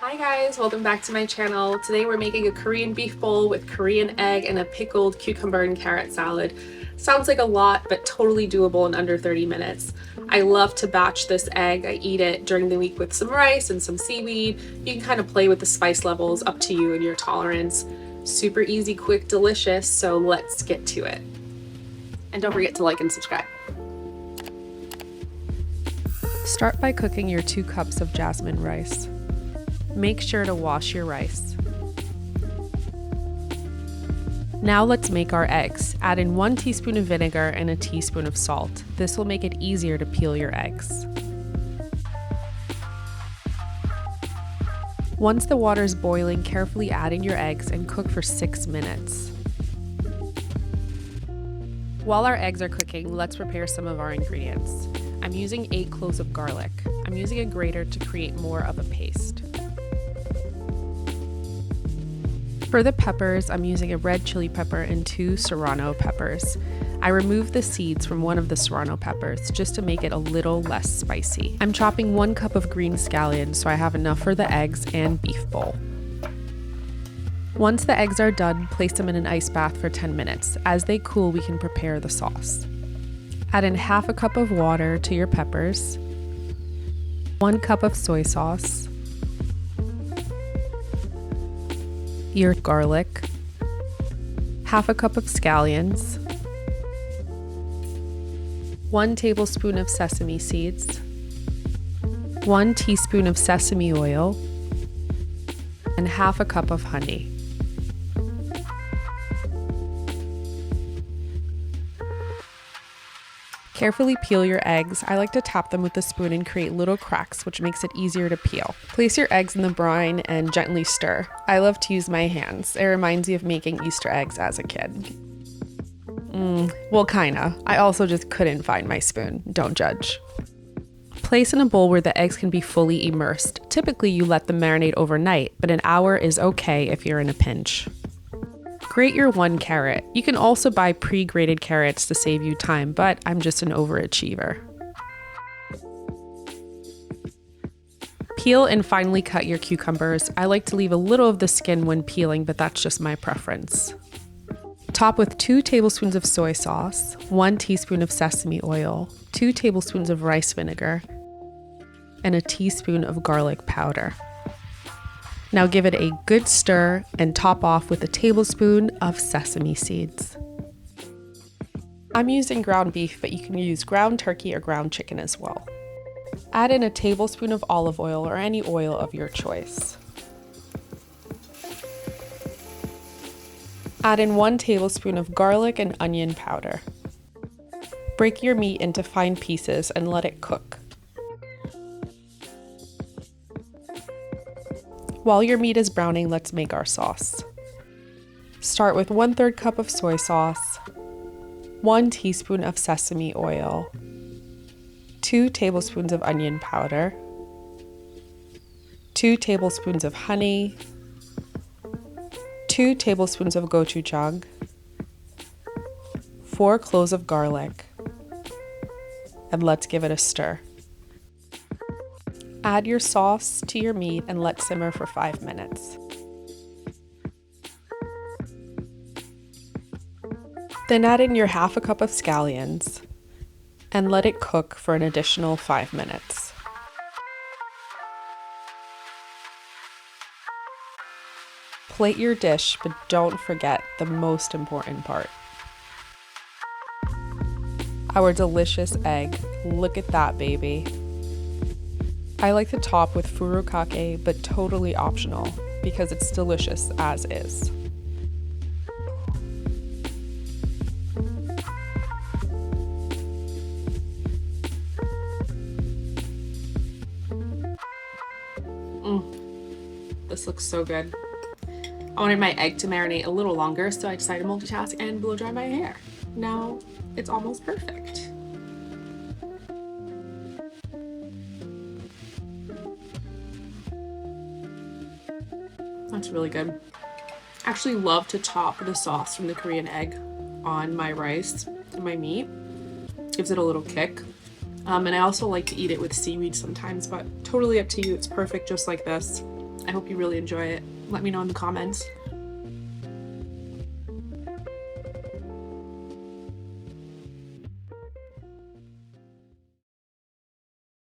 Hi guys, welcome back to my channel. Today we're making a Korean beef bowl with Korean egg and a pickled cucumber and carrot salad. Sounds like a lot, but totally doable in under 30 minutes. I love to batch this egg. I eat it during the week with some rice and some seaweed. You can kind of play with the spice levels up to you and your tolerance. Super easy, quick, delicious, so let's get to it. And don't forget to like and subscribe. Start by cooking your 2 cups of jasmine rice. Make sure to wash your rice. Now let's make our eggs. Add in 1 teaspoon of vinegar and a teaspoon of salt. This will make it easier to peel your eggs. Once the water is boiling, carefully add in your eggs and cook for 6 minutes. While our eggs are cooking, let's prepare some of our ingredients. I'm using 8 cloves of garlic. I'm using a grater to create more of a paste. For the peppers, I'm using a red chili pepper and 2 Serrano peppers. I removed the seeds from one of the Serrano peppers just to make it a little less spicy. I'm chopping 1 cup of green scallions so I have enough for the eggs and beef bowl. Once the eggs are done, place them in an ice bath for 10 minutes. As they cool, we can prepare the sauce. Add in half a cup of water to your peppers, 1 cup of soy sauce, your garlic, half a cup of scallions, 1 tablespoon of sesame seeds, 1 teaspoon of sesame oil, and half a cup of honey. Carefully peel your eggs. I like to tap them with a spoon and create little cracks, which makes it easier to peel. Place your eggs in the brine and gently stir. I love to use my hands. It reminds me of making Easter eggs as a kid. Well, kinda. I also just couldn't find my spoon. Don't judge. Place in a bowl where the eggs can be fully immersed. Typically, you let them marinate overnight, but an hour is okay if you're in a pinch. Grate your 1 carrot. You can also buy pre-grated carrots to save you time, but I'm just an overachiever. Peel and finely cut your cucumbers. I like to leave a little of the skin when peeling, but that's just my preference. Top with 2 tablespoons of soy sauce, 1 teaspoon of sesame oil, 2 tablespoons of rice vinegar, and a teaspoon of garlic powder. Now give it a good stir and top off with a tablespoon of sesame seeds. I'm using ground beef, but you can use ground turkey or ground chicken as well. Add in a tablespoon of olive oil or any oil of your choice. Add in 1 tablespoon of garlic and onion powder. Break your meat into fine pieces and let it cook. While your meat is browning, let's make our sauce. Start with 1/3 cup of soy sauce, 1 teaspoon of sesame oil, 2 tablespoons of onion powder, 2 tablespoons of honey, 2 tablespoons of gochujang, 4 cloves of garlic, and let's give it a stir. Add your sauce to your meat and let simmer for 5 minutes. Then add in your half a cup of scallions and let it cook for an additional 5 minutes. Plate your dish, but don't forget the most important part. Our delicious egg. Look at that, baby. I like to top with furikake, but totally optional because it's delicious as is. This looks so good. I wanted my egg to marinate a little longer, so I decided to multitask and blow dry my hair. Now it's almost perfect. That's really good. I actually love to top the sauce from the Korean egg on my rice and my meat. Gives it a little kick. And I also like to eat it with seaweed sometimes, but totally up to you. It's perfect just like this. I hope you really enjoy it. Let me know in the comments.